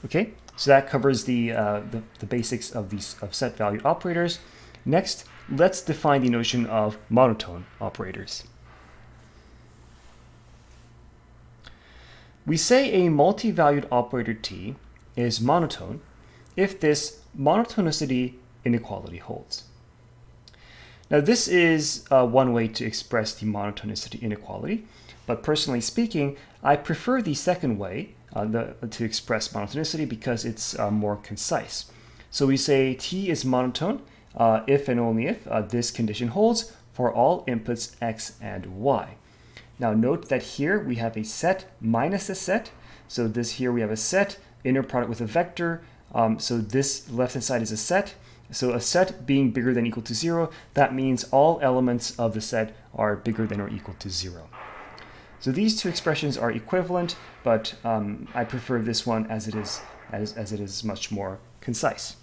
Okay, so that covers the basics of these set value operators. Next, let's define the notion of monotone operators. We say a multi-valued operator T is monotone if this monotonicity inequality holds. Now this is one way to express the monotonicity inequality, but personally speaking, I prefer the second way to express monotonicity because it's more concise. So we say T is monotone if and only if this condition holds for all inputs x and y. Now note that here we have a set minus a set. So this here we have a set, inner product with a vector. So this left-hand side is a set. So a set being bigger than or equal to 0, that means all elements of the set are bigger than or equal to 0. So these two expressions are equivalent, but I prefer this one as it is much more concise.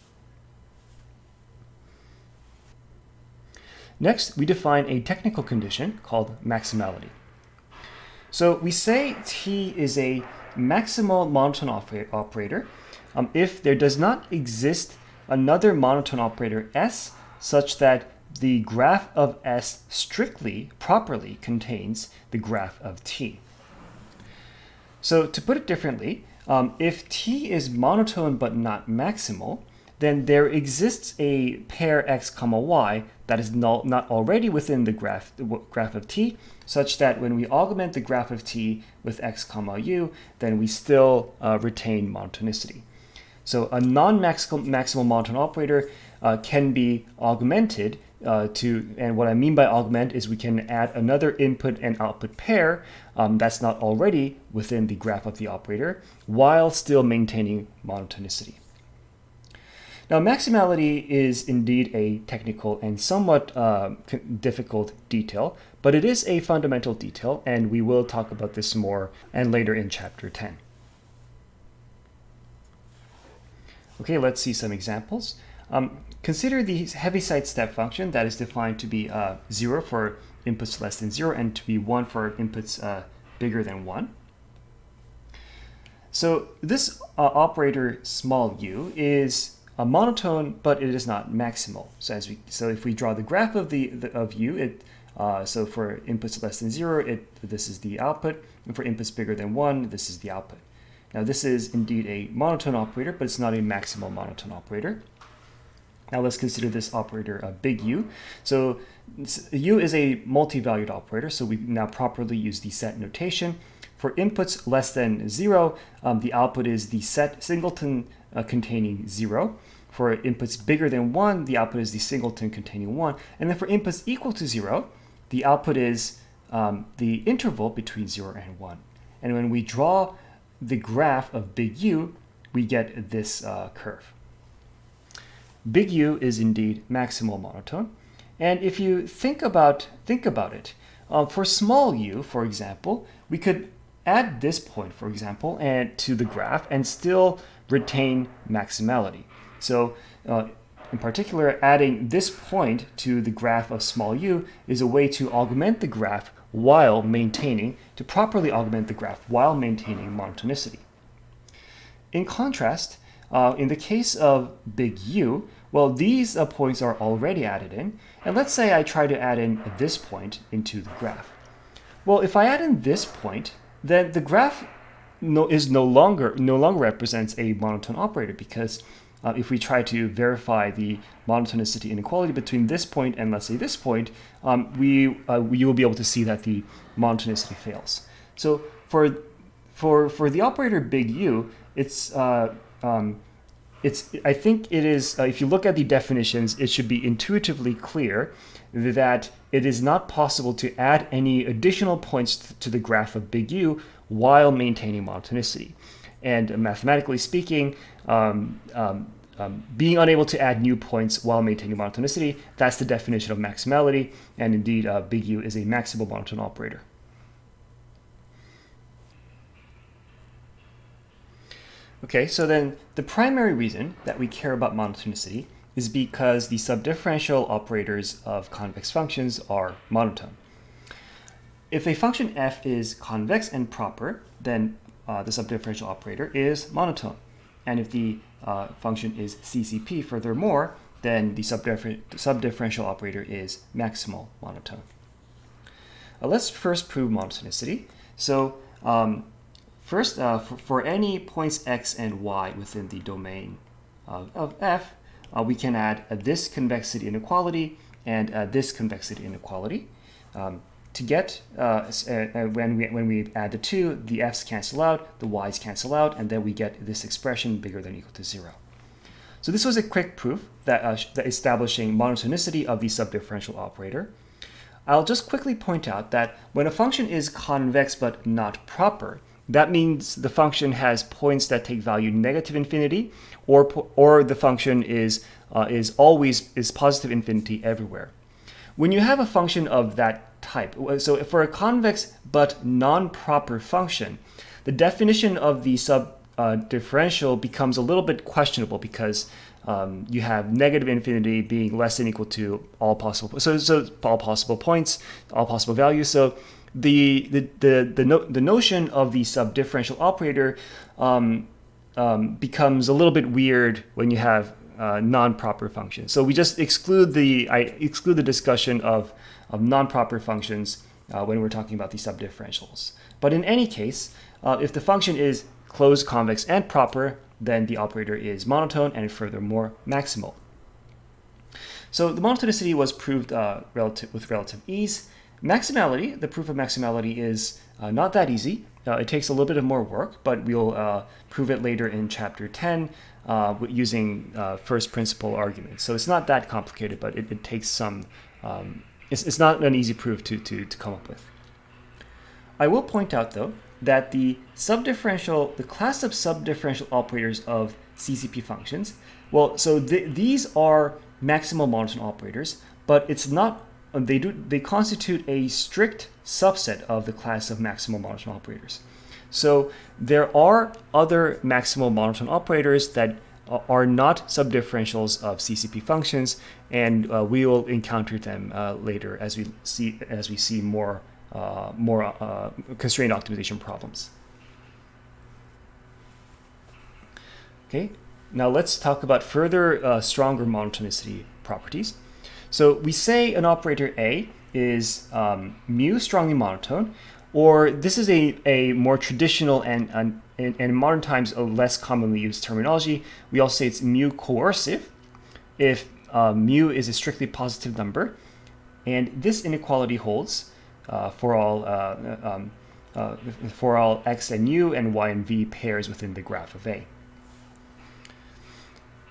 Next, we define a technical condition called maximality. So we say T is a maximal monotone operator if there does not exist another monotone operator S such that the graph of S strictly, properly contains the graph of T. So to put it differently, if T is monotone but not maximal, then there exists a pair x comma y that is not already within the graph of T, such that when we augment the graph of T with x comma u, then we still retain monotonicity. So a non-maximal monotone operator can be augmented and what I mean by augment is we can add another input and output pair that's not already within the graph of the operator while still maintaining monotonicity. Now, maximality is indeed a technical and somewhat difficult detail, but it is a fundamental detail, and we will talk about this more and later in chapter 10. Okay, let's see some examples. Consider the Heaviside step function that is defined to be 0 for inputs less than 0 and to be 1 for inputs bigger than 1. So this operator small u is a monotone, but it is not maximal. So if we draw the graph of u, so for inputs less than 0, this is the output, and for inputs bigger than 1, this is the output. Now this is indeed a monotone operator, but it's not a maximal monotone operator. Now let's consider this operator big U. So U is a multi-valued operator, so we now properly use the set notation. For inputs less than 0, the output is the set singleton containing 0. For inputs bigger than 1, the output is the singleton containing 1. And then for inputs equal to 0, the output is the interval between 0 and 1. And when we draw the graph of big U, we get this curve. Big U is indeed maximal monotone. And if you think about it, for small u, for example, we could add this point, for example, and to the graph and still retain maximality. So in particular, adding this point to the graph of small u is a way to augment the graph while maintaining, to properly augment the graph while maintaining monotonicity. In contrast, in the case of big U, well, these points are already added in. And let's say I try to add in this point into the graph. Well, if I add in this point, then the graph no longer represents a monotone operator, because if we try to verify the monotonicity inequality between this point and let's say this point, you will be able to see that the monotonicity fails. So for the operator big U, I think it is, if you look at the definitions, it should be intuitively clear that it is not possible to add any additional points to the graph of big U while maintaining monotonicity. And mathematically speaking, being unable to add new points while maintaining monotonicity, that's the definition of maximality, and indeed big U is a maximal monotone operator. Okay, so then the primary reason that we care about monotonicity is because the subdifferential operators of convex functions are monotone. If a function f is convex and proper, then the subdifferential operator is monotone. And if the function is CCP furthermore, then the subdifferential operator is maximal monotone. Let's first prove monotonicity. So first, for any points x and y within the domain of f, we can add this convexity inequality and this convexity inequality. To get, when we add the two, the f's cancel out, the y's cancel out, and then we get this expression bigger than or equal to 0. So this was a quick proof that establishing monotonicity of the subdifferential operator. I'll just quickly point out that when a function is convex but not proper, that means the function has points that take value negative infinity, or the function is always positive infinity everywhere. When you have a function of that type, so for a convex but non-proper function, the definition of the subdifferential becomes a little bit questionable because you have negative infinity being less than or equal to all possible, so all possible points, all possible values. So the notion of the subdifferential operator becomes a little bit weird when you have non-proper functions. So we just exclude the discussion of non-proper functions when we're talking about the subdifferentials. But in any case, if the function is closed, convex, and proper, then the operator is monotone and furthermore maximal. So the monotonicity was proved with relative ease. Maximality, the proof of maximality is not that easy. It takes a little bit of more work, but we'll prove it later in chapter 10 using first principle arguments. So it's not that complicated, but it takes some, it's not an easy proof to come up with. I will point out though that the class of subdifferential operators of CCP functions, well, so these are maximal monotone operators, but it's not, they constitute a strict subset of the class of maximal monotone operators. So there are other maximal monotone operators that are not subdifferentials of CCP functions, and we will encounter them later as we see more constrained optimization problems. Okay, now let's talk about further stronger monotonicity properties. So we say an operator A is mu strongly monotone, or this is a more traditional and in modern times a less commonly used terminology. We also say it's mu coercive if mu is a strictly positive number, and this inequality holds for all x and u and y and v pairs within the graph of A.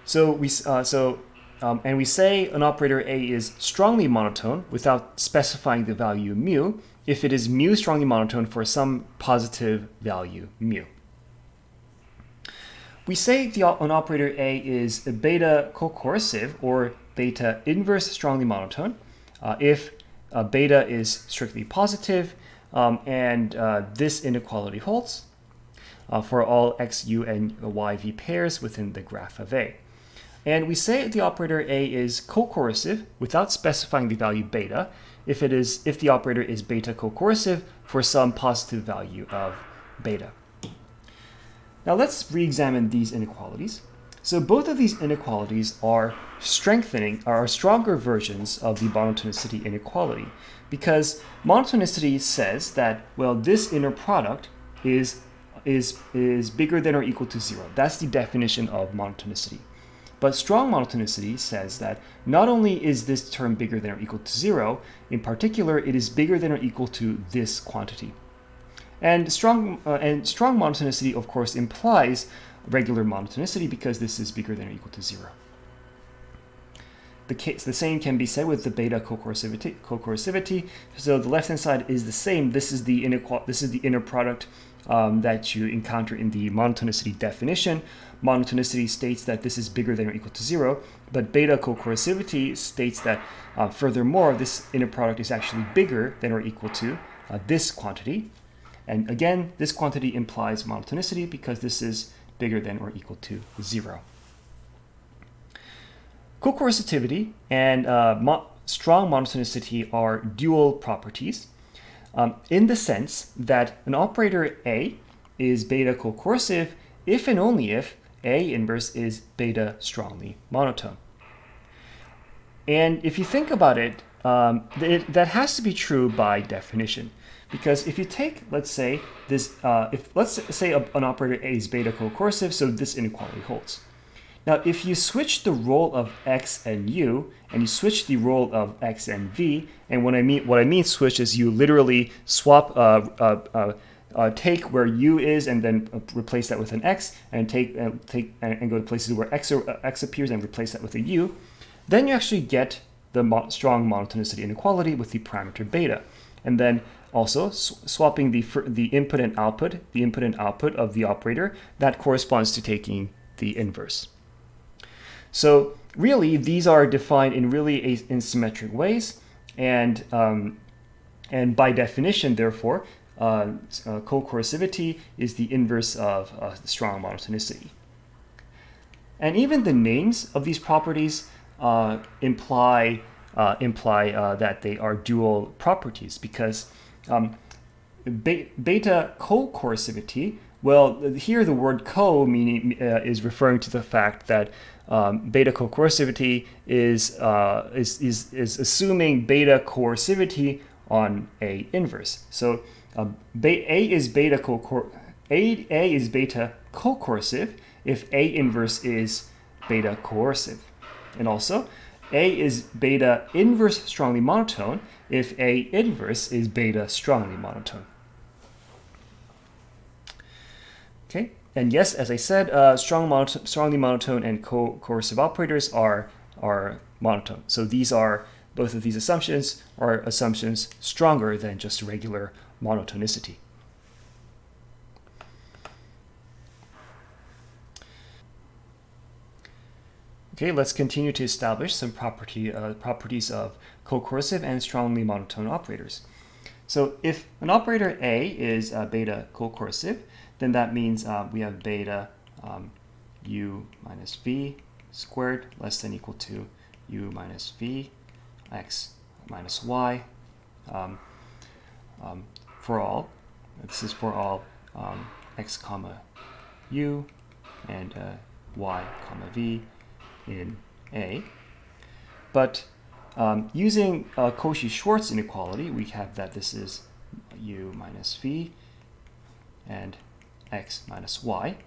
So we say an operator A is strongly monotone without specifying the value mu if it is mu strongly monotone for some positive value mu. We say an operator A is a beta cocoercive or beta inverse strongly monotone if beta is strictly positive, and this inequality holds for all x, u, and y, v pairs within the graph of A. And we say the operator A is cocoercive without specifying the value beta if the operator is beta cocoercive for some positive value of beta. Now let's re-examine these inequalities. So both of these inequalities are stronger versions of the monotonicity inequality, because monotonicity says that, well, this inner product is bigger than or equal to 0. That's the definition of monotonicity. But strong monotonicity says that not only is this term bigger than or equal to 0, in particular, it is bigger than or equal to this quantity. And strong monotonicity, of course, implies regular monotonicity because this is bigger than or equal to 0. The same can be said with the beta cocoercivity. So the left-hand side is the same. This is the inner product that you encounter in the monotonicity definition. Monotonicity states that this is bigger than or equal to 0, but beta cocoercivity states that furthermore, this inner product is actually bigger than or equal to this quantity. And again, this quantity implies monotonicity because this is bigger than or equal to 0. Cocoercitivity and strong monotonicity are dual properties in the sense that an operator A is beta cocoercive if and only if A inverse is beta strongly monotone. And if you think about it, that has to be true by definition. Because if you take, let's say, this, let's say an operator A is beta co-coercive, so this inequality holds. Now, if you switch the role of x and u, and you switch the role of x and v, and what I mean switch is you literally swap, take where u is and then replace that with an x, and and go to places where x appears and replace that with a u, then you actually get the strong monotonicity inequality with the parameter beta, and then also swapping the input and output of the operator, that corresponds to taking the inverse. So really, these are defined in really asymmetric ways, and by definition, therefore, co-coercivity is the inverse of strong monotonicity. And even the names of these properties imply that they are dual properties, because beta co-coercivity, well, here the word co meaning is referring to the fact that beta co-coercivity is assuming beta coercivity on A inverse. So A is beta co-coercive if A inverse is beta coercive, and also A is beta inverse strongly monotone if A inverse is beta strongly monotone. Okay, and yes, as I said, strongly monotone and coercive operators are monotone. So both of these assumptions are assumptions stronger than just regular monotonicity. Okay, let's continue to establish some properties of co-coercive and strongly monotone operators. So if an operator A is beta co-coercive, then that means we have beta u minus v squared less than equal to u minus v x minus y for all. This is for all x comma u and y comma v in A. But using Cauchy-Schwarz inequality, we have that this is u minus v and x minus y.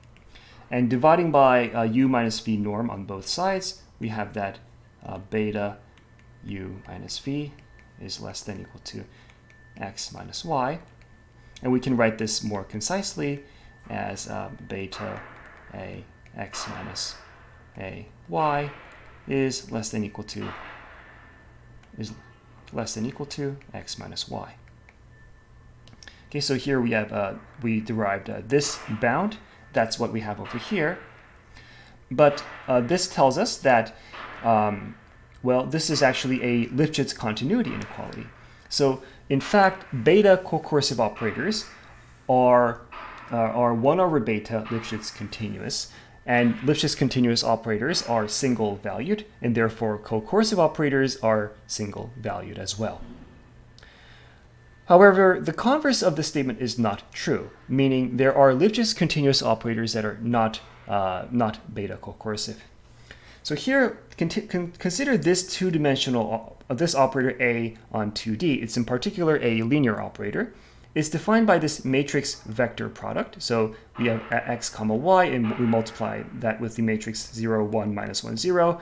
And dividing by u minus v norm on both sides, we have that beta u minus v is less than equal to x minus y. And we can write this more concisely as beta a x minus a y is less than equal to x minus y. Okay, so here we have we derived this bound. That's what we have over here. But this tells us that well, this is actually a Lipschitz continuity inequality. So in fact, beta co-coercive operators are 1 over beta Lipschitz continuous, and Lipschitz continuous operators are single valued, and therefore co-coercive operators are single valued as well. However, the converse of this statement is not true, meaning there are Lipschitz continuous operators that are not beta co-coercive. So here, consider this two-dimensional, this operator A on 2D. It's in particular a linear operator. It's defined by this matrix vector product. So we have x comma y, and we multiply that with the matrix 0, 1, minus 1, 0.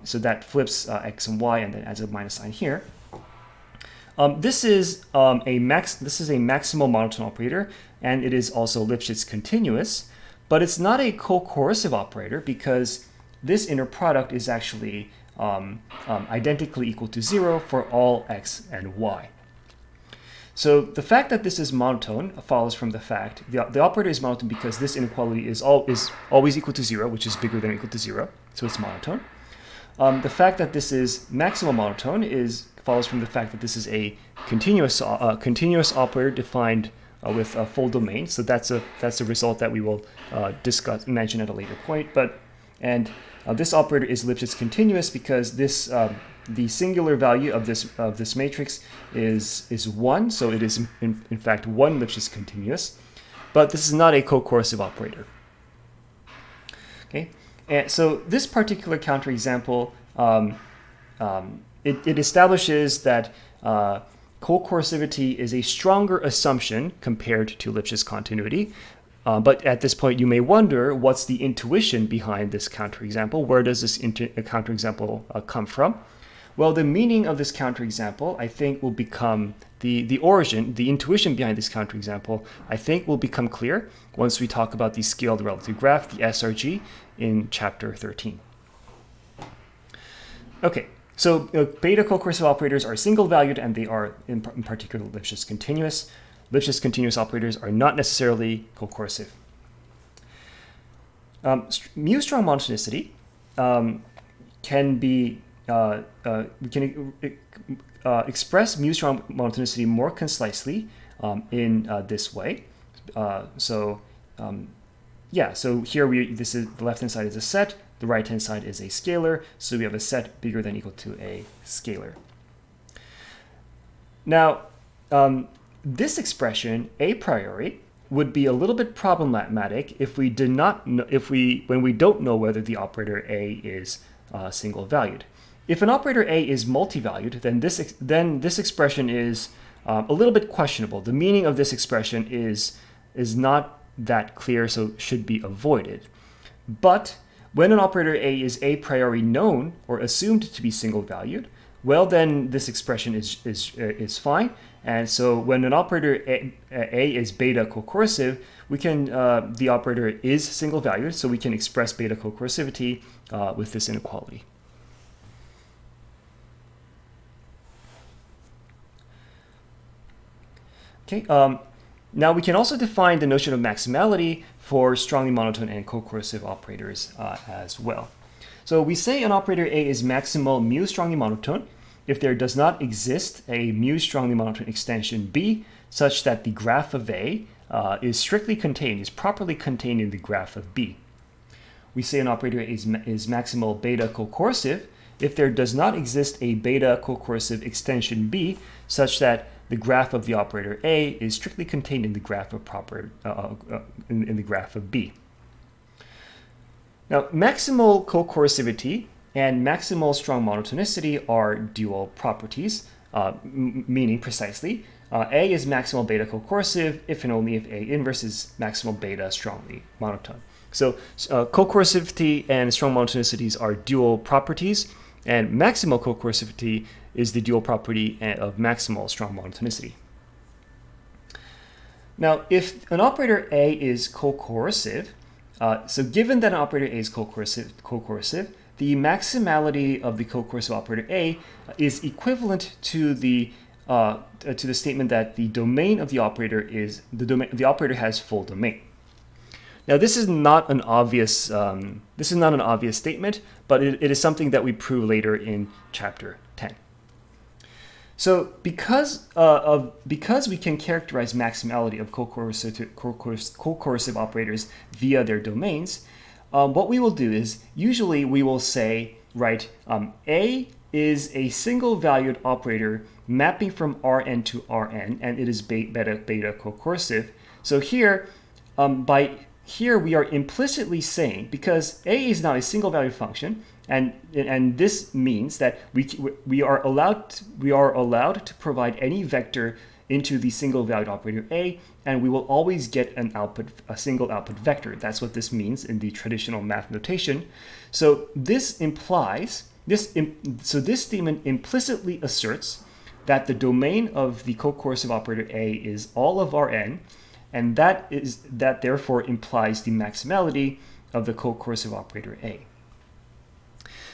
So that flips x and y and then adds a minus sign here. This is a maximal monotone operator, and it is also Lipschitz continuous, but it's not a co-coercive operator because this inner product is actually identically equal to 0 for all x and y. So the fact that this is monotone follows from the fact the operator is monotone because this inequality is always equal to 0, which is bigger than or equal to 0, so it's monotone. The fact that this is maximal monotone follows from the fact that this is a continuous operator defined with a full domain. So that's a result that we will mention at a later point. This operator is Lipschitz continuous because this the singular value of this matrix is 1, so it is in fact 1 Lipschitz continuous. But this is not a co-coercive operator. Okay, and so this particular counterexample, it establishes that cocursivity is a stronger assumption compared to Lipschitz continuity. But at this point, you may wonder, what's the intuition behind this counterexample? Where does this counterexample come from? Well, the meaning of this counterexample, I think, will become the origin, the intuition behind this counterexample, I think will become clear once we talk about the scaled relative graph, the SRG, in chapter 13. Okay, so beta cocursive operators are single valued, and they are in particular Lipschitz continuous. Lipschitz continuous operators are not necessarily cocursive. Mu strong monotonicity can be we can express mu strong monotonicity more concisely in this way. So here this is the left hand side is a set, the right hand side is a scalar. So we have a set bigger than or equal to a scalar. Now, this expression a priori would be a little bit problematic if we did not know, when we don't know whether the operator a is single valued. If an operator a is multi-valued, then this expression is a little bit questionable. The meaning of this expression is not that clear, so should be avoided. But when an operator a is a priori known or assumed to be single valued, well, then this expression is fine. And so when an operator a is beta cocursive, we can the operator is single valued, so we can express beta cocursivity with this inequality. Okay. Now we can also define the notion of maximality for strongly monotone and cocursive operators as well. So we say an operator a is maximal mu strongly monotone if there does not exist a mu strongly monotone extension b such that the graph of a is properly contained in the graph of b. We say an operator is maximal beta cocursive if there does not exist a beta cocursive extension b such that the graph of the operator a is strictly contained in the graph of in the graph of b. Now, maximal cocursivity and maximal strong monotonicity are dual properties, meaning precisely a is maximal beta cocursive if and only if a inverse is maximal beta strongly monotone. So cocursivity and strong monotonicities are dual properties, and maximal cocursivity is the dual property of maximal strong monotonicity. Now, if an operator a is cocursive, so given that an operator a is cocursive, the maximality of the cocursive operator a is equivalent to the statement that the domain of the operator is the operator has full domain. Now, this is not an obvious statement, but it is something that we prove later in chapter 10. So because we can characterize maximality of cocursive operators via their domains, what we will do is usually we will say, right, a is a single valued operator mapping from Rn to Rn, and it is beta cocursive. So here, here we are implicitly saying, because a is not a single valued function, and this means that we are allowed to provide any vector into the single valued operator a, and we will always get a single output vector. That's what this means in the traditional math notation. So this statement implicitly asserts that the domain of the cocursive operator a is all of Rn, and that therefore implies the maximality of the cocursive operator a.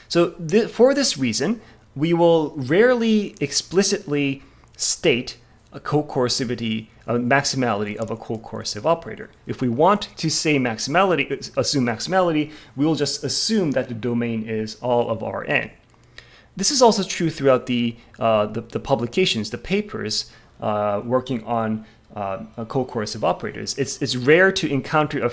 So for this reason, we will rarely explicitly state a maximality of a cocursive operator. If we want to say assume maximality, we will just assume that the domain is all of Rn. This is also true throughout the publications, the papers working on cocursive operators. It's rare to encounter a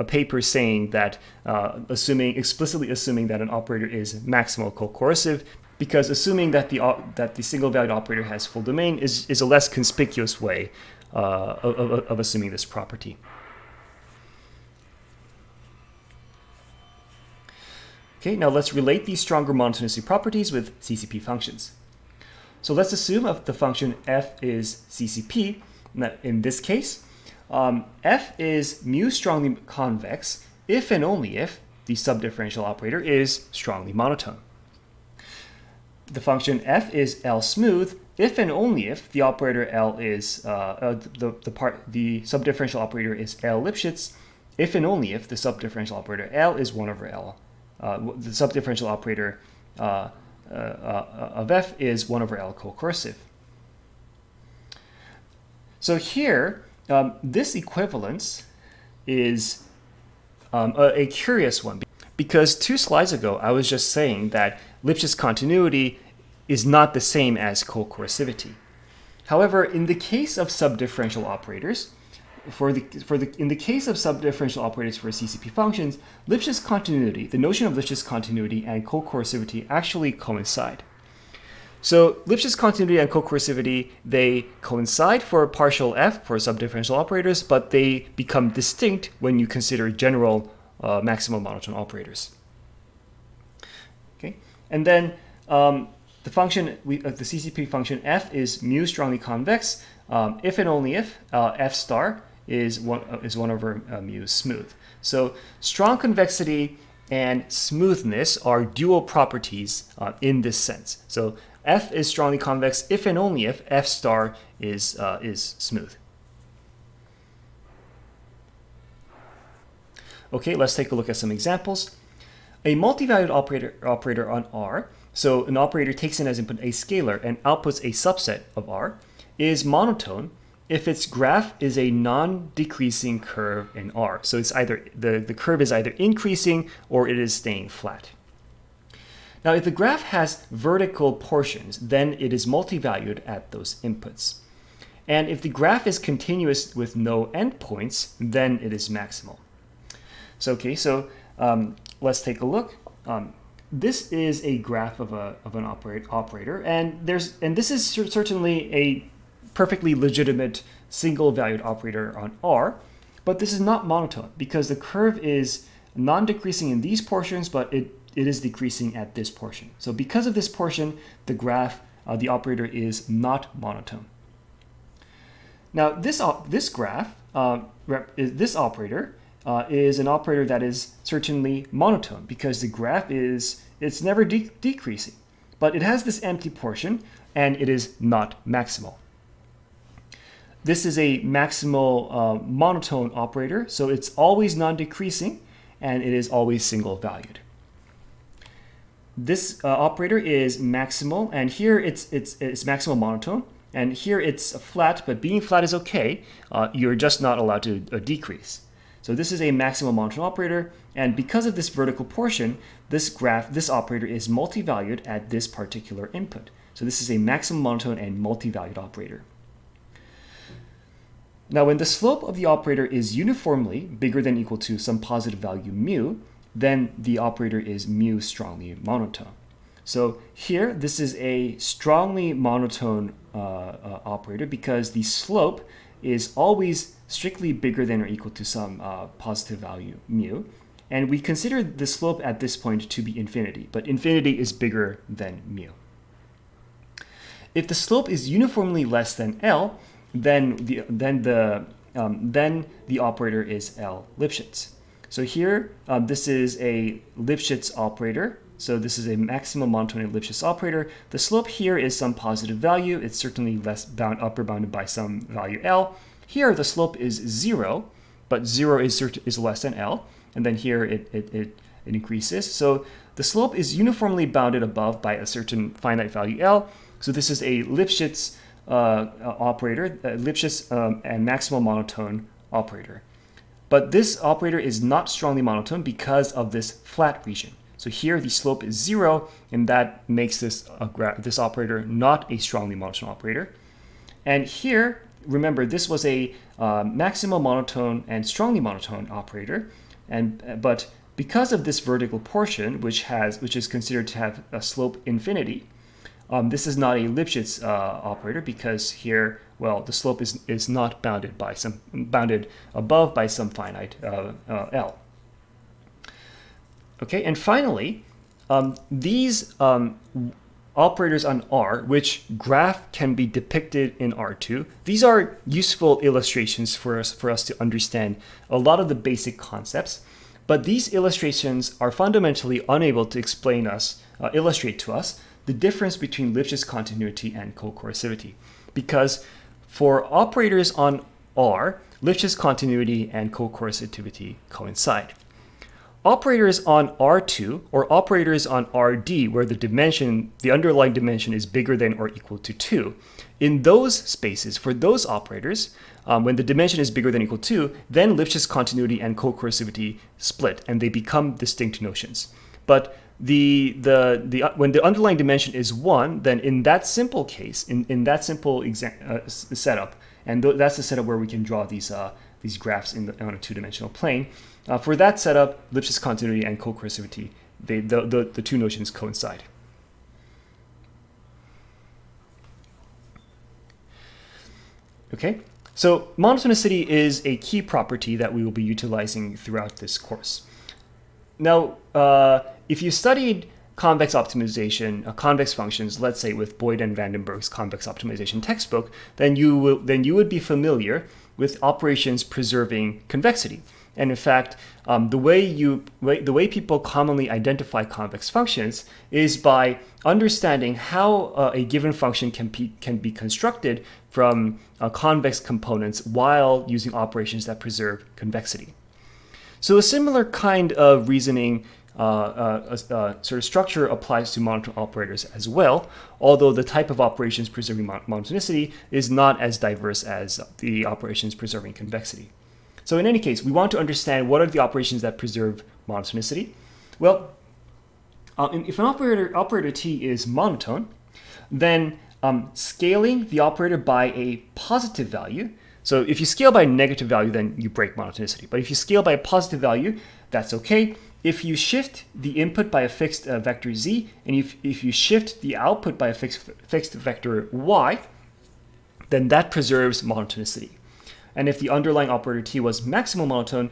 paper saying that explicitly assuming that an operator is maximal cocursive, because assuming that the single valued operator has full domain is a less conspicuous way of assuming this property. Okay, now let's relate these stronger monotonicity properties with CCP functions. So let's assume if the function f is CCP. Now in this case, f is mu strongly convex if and only if the subdifferential operator is strongly monotone. The function f is L smooth if and only if the operator L is the subdifferential operator is L Lipschitz, if and only if the subdifferential operator L is 1 over L. The subdifferential operator of f is 1 over L cocoercive. So here, this equivalence is a curious one, because 2 slides ago I was just saying that Lipschitz continuity is not the same as cocoercivity. However, in the case of subdifferential operators, in the case of subdifferential operators for CCP functions, Lipschitz continuity, the notion of Lipschitz continuity and cocoercivity actually coincide. So Lipschitz continuity and cocoercivity, they coincide for partial f for subdifferential operators, but they become distinct when you consider general maximal monotone operators. Okay, and then the function, the CCP function f is mu strongly convex if and only if f star is 1 over mu smooth. So strong convexity and smoothness are dual properties in this sense. So f is strongly convex if and only if f star is smooth. Okay, let's take a look at some examples. A multivalued operator on R, so an operator takes in as input a scalar and outputs a subset of R, is monotone if its graph is a non-decreasing curve in R. So it's either the curve is either increasing or it is staying flat. Now, if the graph has vertical portions, then it is multivalued at those inputs. And if the graph is continuous with no endpoints, then it is maximal. So, okay, so let's take a look. This is a graph of an operator, and this is certainly a perfectly legitimate single-valued operator on R, but this is not monotone because the curve is non-decreasing in these portions, but it is decreasing at this portion. So because of this portion, the graph, the operator is not monotone. Now this graph, this operator is an operator that is certainly monotone because the graph it's never decreasing, but it has this empty portion and it is not maximal. This is a maximal monotone operator, so it's always non-decreasing and it is always single-valued. This operator is maximal, and here it's maximal monotone, and here it's flat, but being flat is okay. You're just not allowed to decrease. So this is a maximal monotone operator, and because of this vertical portion, this operator is multivalued at this particular input. So this is a maximal monotone and multivalued operator. Now, when the slope of the operator is uniformly bigger than or equal to some positive value mu, then the operator is mu strongly monotone. So here, this is a strongly monotone operator because the slope is always strictly bigger than or equal to some positive value mu. And we consider the slope at this point to be infinity, but infinity is bigger than mu. If the slope is uniformly less than L, then the operator is L Lipschitz. So here, this is a Lipschitz operator. So this is a maximal monotone Lipschitz operator. The slope here is some positive value. It's certainly upper bounded by some value L. Here, the slope is 0, but 0 is less than L. And then here, it increases. So the slope is uniformly bounded above by a certain finite value L. So this is a Lipschitz operator, Lipschitz and maximal monotone operator. But this operator is not strongly monotone because of this flat region. So here the slope is 0, and that makes this operator not a strongly monotone operator. And here, remember, this was a maximal monotone and strongly monotone operator, but because of this vertical portion, which is considered to have a slope infinity, this is not a Lipschitz operator because here, well, the slope is not bounded above by some finite L. Okay, and finally, These operators on R, which graph can be depicted in R2, these are useful illustrations for us to understand a lot of the basic concepts. But these illustrations are fundamentally unable to illustrate to us the difference between Lipschitz continuity and co-coercivity, because for operators on R, Lipschitz continuity and co-coercitivity coincide. Operators on R2 or operators on RD, where the underlying dimension is bigger than or equal to 2, in those spaces, for those operators, when the dimension is bigger than or equal to 2, then Lipschitz continuity and co-coercivity split, and they become distinct notions. But when the underlying dimension is 1, then in that simple case, in that simple setup, and that's the setup where we can draw these graphs on a two-dimensional plane. For that setup, Lipschitz continuity and co-coercivity, the two notions coincide. Okay, so monotonicity is a key property that we will be utilizing throughout this course. Now, if you studied convex optimization, convex functions, let's say with Boyd and Vandenberg's convex optimization textbook, then you would be familiar with operations preserving convexity. And in fact, the way people commonly identify convex functions is by understanding how a given function can be constructed from convex components while using operations that preserve convexity. So a similar kind of reasoning sort of structure applies to monotone operators as well, although the type of operations preserving monotonicity is not as diverse as the operations preserving convexity. So in any case, we want to understand what are the operations that preserve monotonicity. Well, if an operator T is monotone, then scaling the operator by a positive value. So if you scale by a negative value, then you break monotonicity. But if you scale by a positive value, that's okay. If you shift the input by a fixed vector z, and if you shift the output by a fixed vector y, then that preserves monotonicity. And if the underlying operator T was maximal monotone,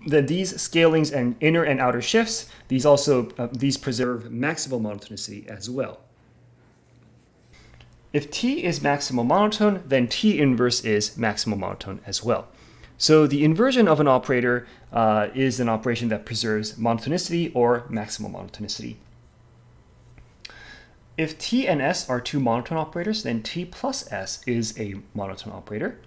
then these scalings and inner and outer shifts, these preserve maximal monotonicity as well. If T is maximal monotone, then T inverse is maximal monotone as well. So the inversion of an operator is an operation that preserves monotonicity or maximal monotonicity. If T and S are two monotone operators, then T plus S is a monotone operator.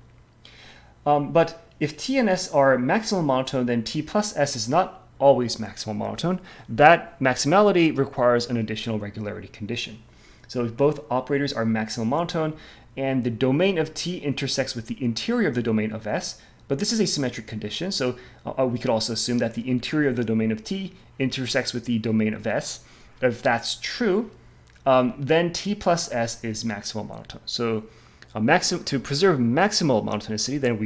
But if T and S are maximal monotone, then T plus S is not always maximal monotone. That maximality requires an additional regularity condition. So if both operators are maximal monotone and the domain of T intersects with the interior of the domain of S, but this is a symmetric condition, so we could also assume that the interior of the domain of T intersects with the domain of S. If that's true, then T plus S is maximal monotone. So to preserve maximal monotonicity, then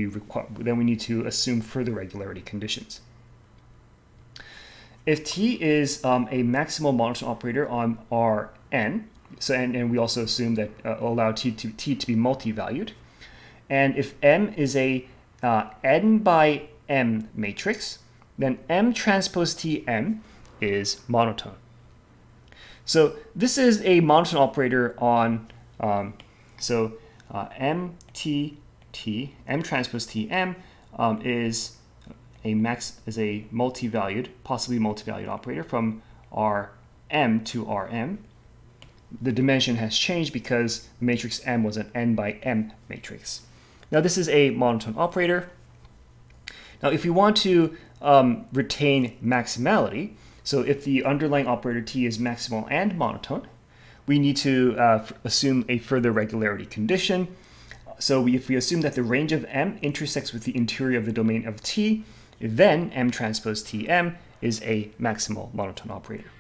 we need to assume further regularity conditions. If T is a maximal monotone operator on Rn, so and we also assume that allow T to be multi-valued, and if M is a n by M matrix, then M transpose Tm is monotone. So this is a monotone operator on M transpose Tm is a multi-valued, possibly multi-valued operator from Rm to Rm. The dimension has changed because matrix M was an n by M matrix. Now this is a monotone operator. Now if we want to retain maximality, so if the underlying operator T is maximal and monotone, we need to assume a further regularity condition. So if we assume that the range of M intersects with the interior of the domain of T, then M transpose Tm is a maximal monotone operator.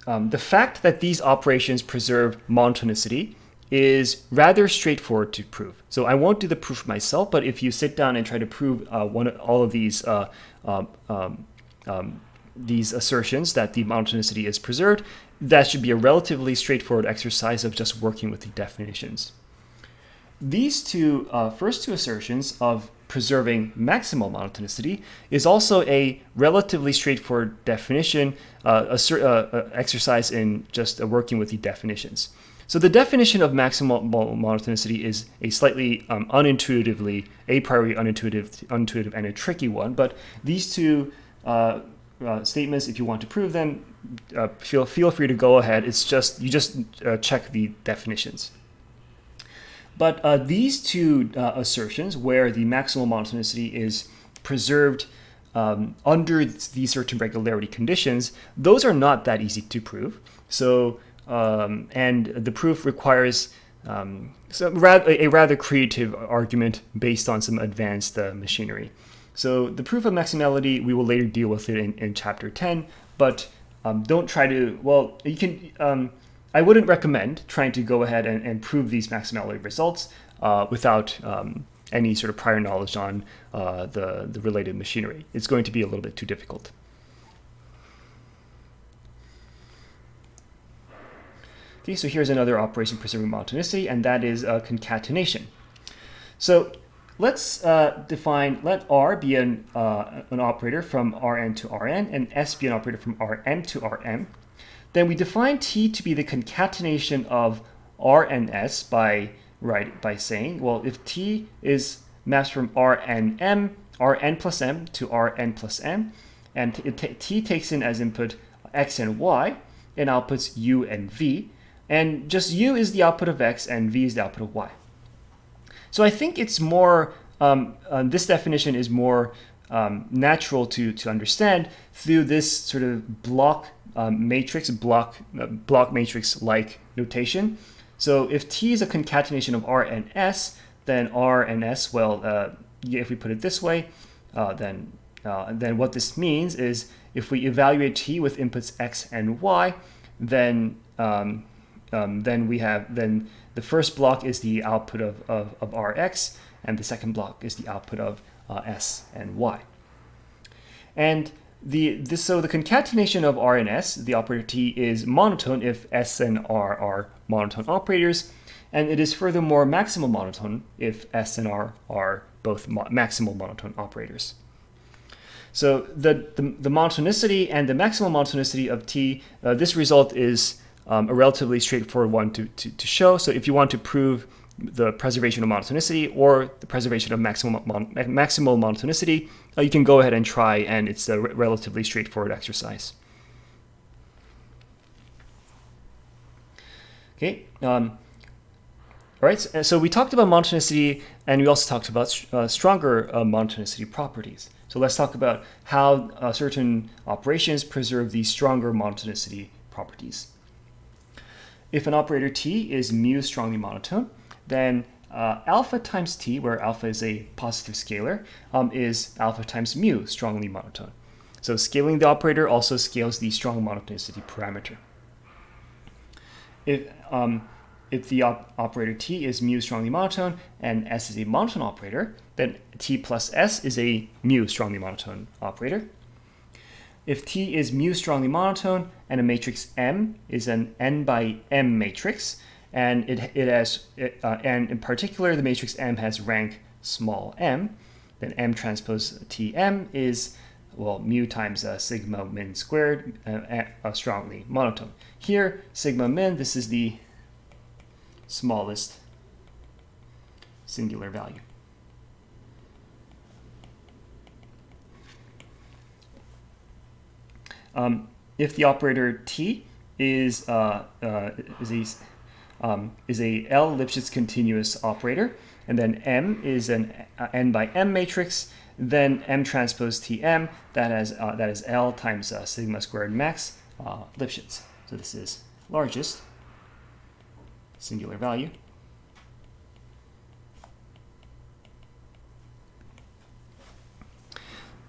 The fact that these operations preserve monotonicity is rather straightforward to prove. So I won't do the proof myself, but if you sit down and try to prove all of these assertions that the monotonicity is preserved, that should be a relatively straightforward exercise of just working with the definitions. These first two assertions of preserving maximal monotonicity is also a relatively straightforward definition, exercise in just working with the definitions. So the definition of maximal monotonicity is a slightly unintuitively, a priori unintuitive and a tricky one, but these two statements, if you want to prove them, feel free to go ahead. It's just, you just check the definitions. But these two assertions, where the maximal monotonicity is preserved under these certain regularity conditions, those are not that easy to prove. So, and the proof requires a rather creative argument based on some advanced machinery. So the proof of maximality, we will later deal with it in chapter 10, but don't try to, well, you can, I wouldn't recommend trying to go ahead and prove these maximality results without any sort of prior knowledge on the related machinery. It's going to be a little bit too difficult. Okay, so here's another operation preserving monotonicity, and that is concatenation. So let's define, let R be an operator from Rn to Rn, and S be an operator from Rm to Rm. Then we define T to be the concatenation of R and S by saying, well, if T is maps from Rn plus M to Rn plus M, and T takes in as input X and Y, and outputs U and V, and just U is the output of X and V is the output of Y. So I think it's more, this definition is more natural to understand through this sort of block matrix-like notation. So if T is a concatenation of R and S, then R and S, well, if we put it this way, then what this means is if we evaluate T with inputs X and Y, then the first block is the output of Rx, and the second block is the output of S and Y. And so the concatenation of R and S, the operator T, is monotone if S and R are monotone operators, and it is furthermore maximal monotone if S and R are both maximal monotone operators. So the monotonicity and the maximal monotonicity of T, this result is a relatively straightforward one to show. So if you want to prove the preservation of monotonicity or the preservation of maximal monotonicity, you can go ahead and try, and it's a relatively straightforward exercise. Okay. All right. So we talked about monotonicity, and we also talked about stronger monotonicity properties. So let's talk about how certain operations preserve these stronger monotonicity properties. If an operator T is mu strongly monotone, then alpha times T, where alpha is a positive scalar, is alpha times mu strongly monotone. So scaling the operator also scales the strong monotonicity parameter. If the operator T is mu strongly monotone and S is a monotone operator, then T plus S is a mu strongly monotone operator. If T is mu strongly monotone and a matrix M is an n by m matrix, and and in particular the matrix M has rank small m, then M transpose Tm is, well, mu times sigma min squared, strongly monotone. Here, sigma min, this is the smallest singular value. If the operator T is a L Lipschitz continuous operator, and then M is an n by m matrix, then M transpose Tm, that is L times sigma squared max Lipschitz. So this is largest singular value.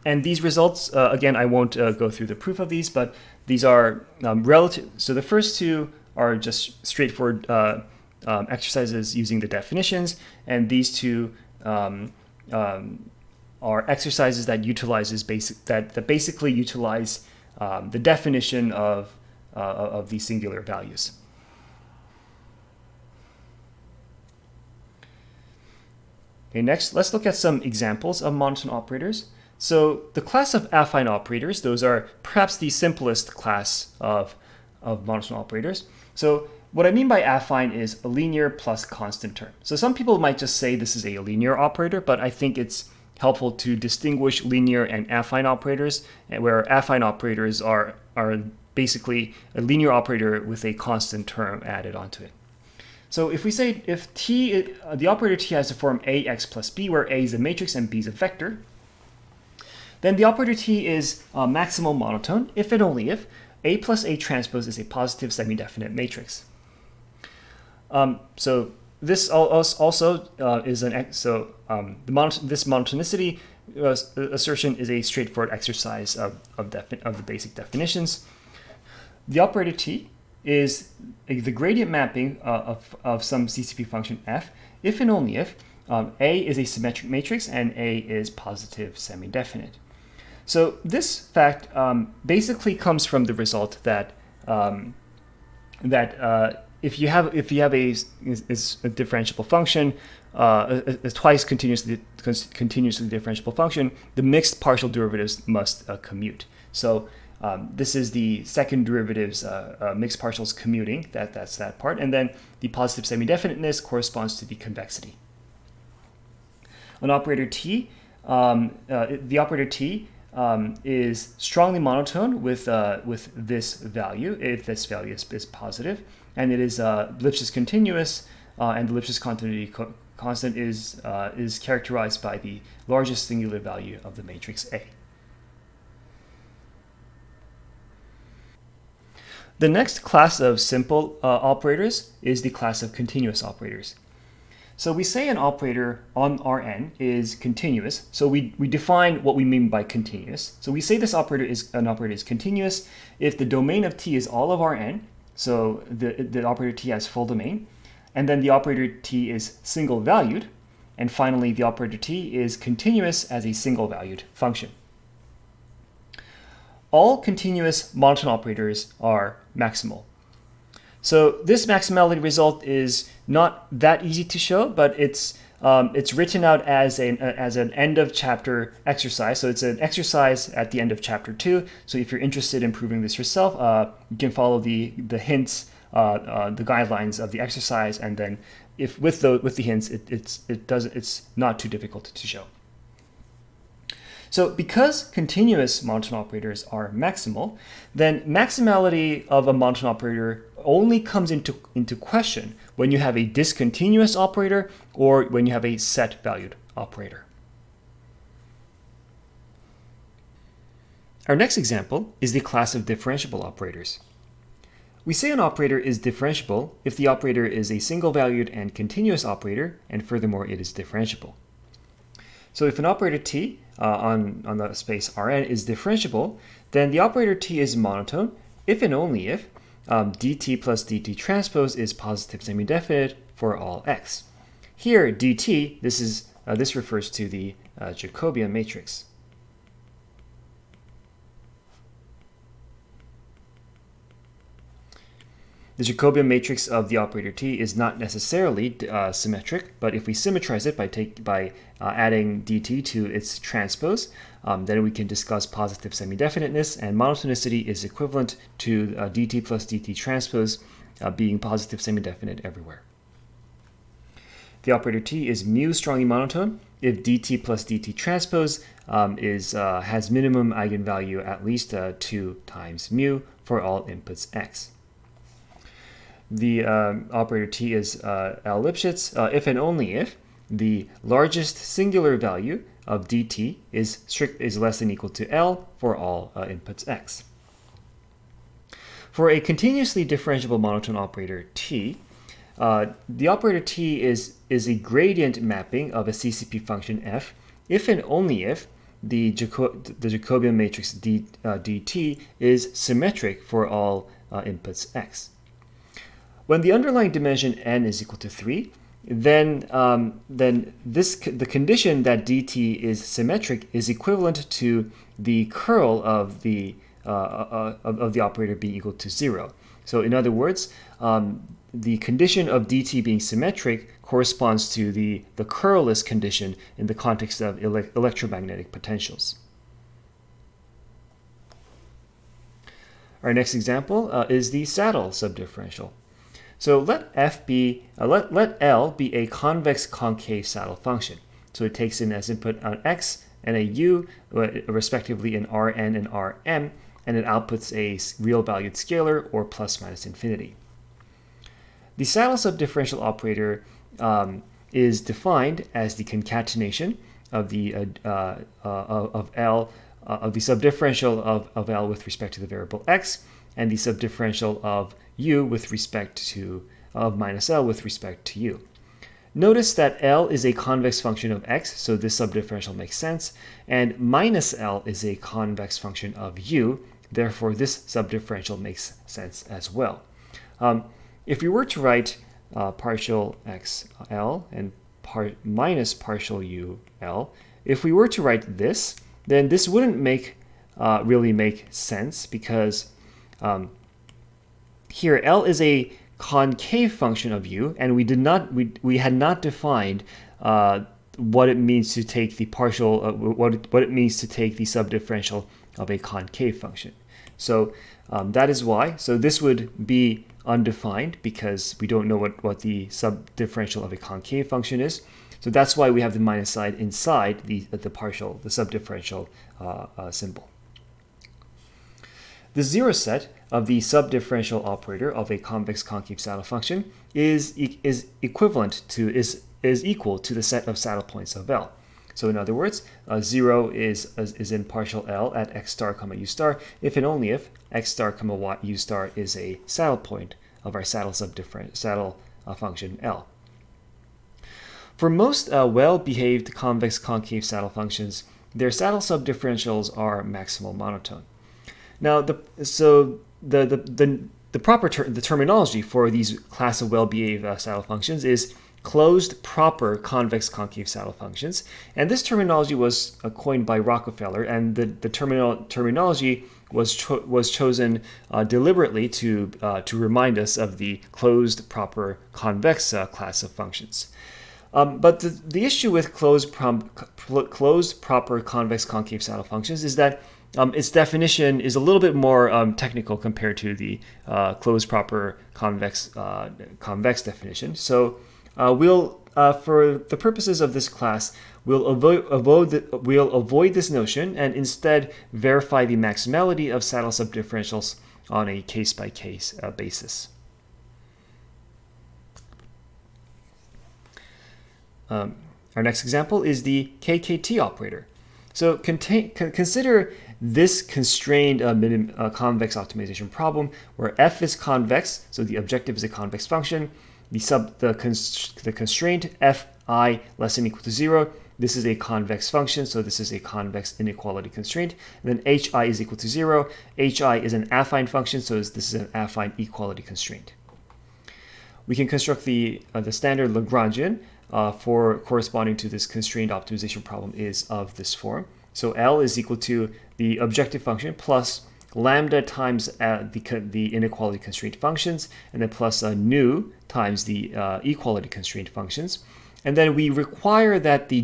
And these results, again, I won't go through the proof of these, but these are relative. So the first two are just straightforward exercises using the definitions, and these two are exercises that basically utilize the definition of these singular values. Okay, next, let's look at some examples of monotone operators. So the class of affine operators, those are perhaps the simplest class of monotone operators. So what I mean by affine is a linear plus constant term. So some people might just say this is a linear operator, but I think it's helpful to distinguish linear and affine operators, where affine operators are basically a linear operator with a constant term added onto it. So if we say if t, the operator t has the form ax plus b, where a is a matrix and b is a vector, then the operator t is maximal monotone if and only if a plus a transpose is a positive semi-definite matrix. So this also is this monotonicity assertion is a straightforward exercise of the basic definitions. The operator t is the gradient mapping of some CCP function f if and only if A is a symmetric matrix and A is positive semi-definite. So this fact basically comes from the result that if you have a differentiable function, a twice continuously differentiable function, the mixed partial derivatives must commute. So this is the second derivative's mixed partials commuting. That's that part, and then the positive semi-definiteness corresponds to the convexity. An operator t, the operator t is strongly monotone with this value if this value is positive, and it is Lipschitz continuous, and the Lipschitz continuity constant is characterized by the largest singular value of the matrix A. The next class of simple operators is the class of continuous operators. So we say an operator on Rn is continuous. So we define what we mean by continuous. So we say this operator is continuous if the domain of T is all of Rn. So the operator T has full domain, and then the operator T is single valued, and finally the operator T is continuous as a single valued function. All continuous monotone operators are maximal. So this maximality result is not that easy to show, but it's written out as an end of chapter exercise. So it's an exercise at the end of chapter 2. So if you're interested in proving this yourself, you can follow the hints, the guidelines of the exercise, and then if with the hints, it's not too difficult to show. So because continuous monotone operators are maximal, then maximality of a monotone operator only comes into question when you have a discontinuous operator or when you have a set-valued operator. Our next example is the class of differentiable operators. We say an operator is differentiable if the operator is a single-valued and continuous operator, and furthermore it is differentiable. So if an operator T on the space Rn is differentiable, then the operator T is monotone if and only if dt plus dt transpose is positive semi-definite for all x. Here dt, this refers to the Jacobian matrix. The Jacobian matrix of the operator T is not necessarily symmetric, but if we symmetrize it by adding dt to its transpose, then we can discuss positive semi-definiteness, and monotonicity is equivalent to dt plus dt transpose being positive semi-definite everywhere. The operator T is mu strongly monotone if dt plus dt transpose has minimum eigenvalue at least 2 times mu for all inputs x. The operator T is L Lipschitz if and only if the largest singular value of dt is less than or equal to L for all inputs x. For a continuously differentiable monotone operator T, the operator T is a gradient mapping of a CCP function f if and only if the Jacobian matrix dt is symmetric for all inputs x. When the underlying dimension n is equal to 3, then the condition that dt is symmetric is equivalent to the curl of the operator being equal to 0. So in other words, the condition of dt being symmetric corresponds to the curlless condition in the context of electromagnetic potentials. Our next example is the saddle subdifferential. So let L be a convex concave saddle function. So it takes in as input an x and a u, respectively in Rn and Rm, and it outputs a real valued scalar or plus minus infinity. The saddle subdifferential operator is defined as the concatenation of the subdifferential of L with respect to the variable x, and the subdifferential of u with respect to minus L with respect to u. Notice that L is a convex function of x, so this subdifferential makes sense, and minus L is a convex function of u, therefore this subdifferential makes sense as well. If we were to write partial x L and minus partial u L, if we were to write this, then this wouldn't really make sense, because here L is a concave function of u, and we had not defined what it means to take the partial what it means to take the subdifferential of a concave function. So that is why. So this would be undefined because we don't know what the subdifferential of a concave function is. So that's why we have the minus sign inside the subdifferential symbol. The zero set of the subdifferential operator of a convex concave saddle function is equal to the set of saddle points of L. So in other words, 0 is in partial L at x star comma u star if and only if x star comma y u star is a saddle point of our saddle function L. For most well-behaved convex concave saddle functions, their saddle subdifferentials are maximal monotone. Now, the proper terminology for these class of well-behaved saddle functions is closed proper convex concave saddle functions, and this terminology was coined by Rockefeller, and the terminology was chosen deliberately to remind us of the closed proper convex class of functions. But the issue with closed proper convex concave saddle functions is that its definition is a little bit more technical compared to the closed proper convex definition. So we'll, for the purposes of this class, we'll avoid this notion and instead verify the maximality of saddle subdifferentials on a case-by-case basis. Our next example is the KKT operator. So consider this constrained convex optimization problem where f is convex, so the objective is a convex function. The constraint fi less than or equal to 0, this is a convex function, so this is a convex inequality constraint. And then hi is equal to 0. Hi is an affine function, so this is an affine equality constraint. We can construct the standard Lagrangian for corresponding to this constrained optimization problem is of this form. So L is equal to the objective function plus lambda times the inequality constraint functions, and then plus nu times the equality constraint functions. And then we require that the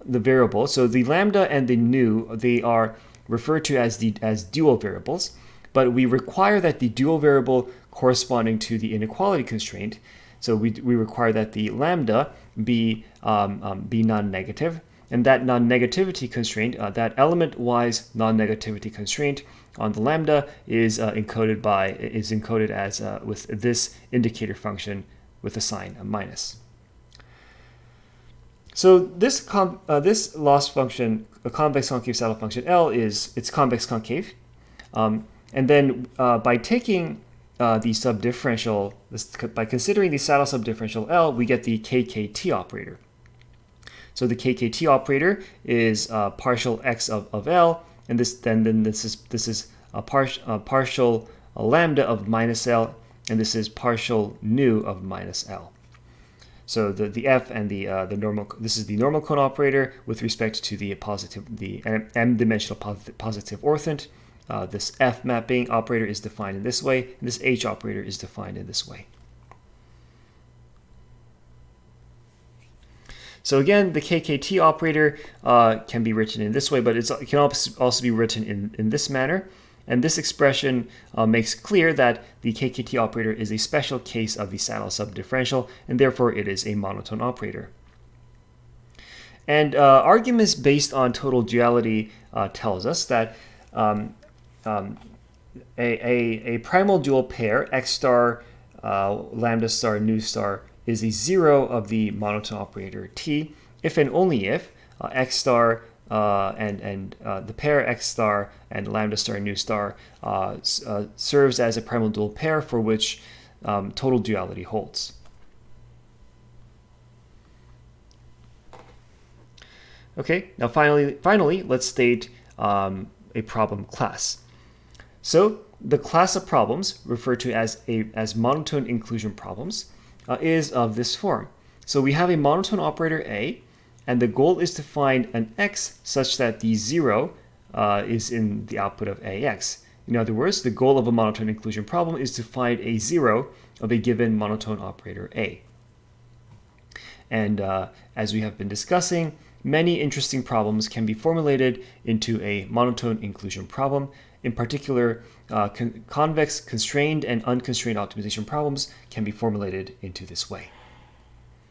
variable, so the lambda and the nu, they are referred to as dual variables, but we require that the dual variable corresponding to the inequality constraint, so we require that the lambda be non-negative, and that non-negativity constraint, that element-wise non-negativity constraint on the lambda is encoded as with this indicator function with a sign a minus. So this loss function, a convex concave saddle function L, it's convex concave, and then by taking the subdifferential, by considering the saddle subdifferential L, we get the KKT operator. So the KKT operator is partial x of L, and this is a partial lambda of minus L, and this is partial nu of minus L. So the f and the normal, this is the normal cone operator with respect to the m-dimensional positive orthant, this F mapping operator is defined in this way, and this H operator is defined in this way. So again, the KKT operator can be written in this way, but it can also be written in this manner. And this expression makes clear that the KKT operator is a special case of the saddle subdifferential, and therefore it is a monotone operator. And arguments based on total duality tells us that a primal dual pair, x star, lambda star, nu star, is a zero of the monotone operator T if and only if x star and the pair x star and lambda star nu star serves as a primal dual pair for which total duality holds. Okay, now finally, let's state a problem class. So the class of problems referred to as monotone inclusion problems is of this form. So we have a monotone operator A, and the goal is to find an x such that the 0 is in the output of AX. In other words, the goal of a monotone inclusion problem is to find a 0 of a given monotone operator A. And as we have been discussing, many interesting problems can be formulated into a monotone inclusion problem. In particular, convex, constrained, and unconstrained optimization problems can be formulated into this way.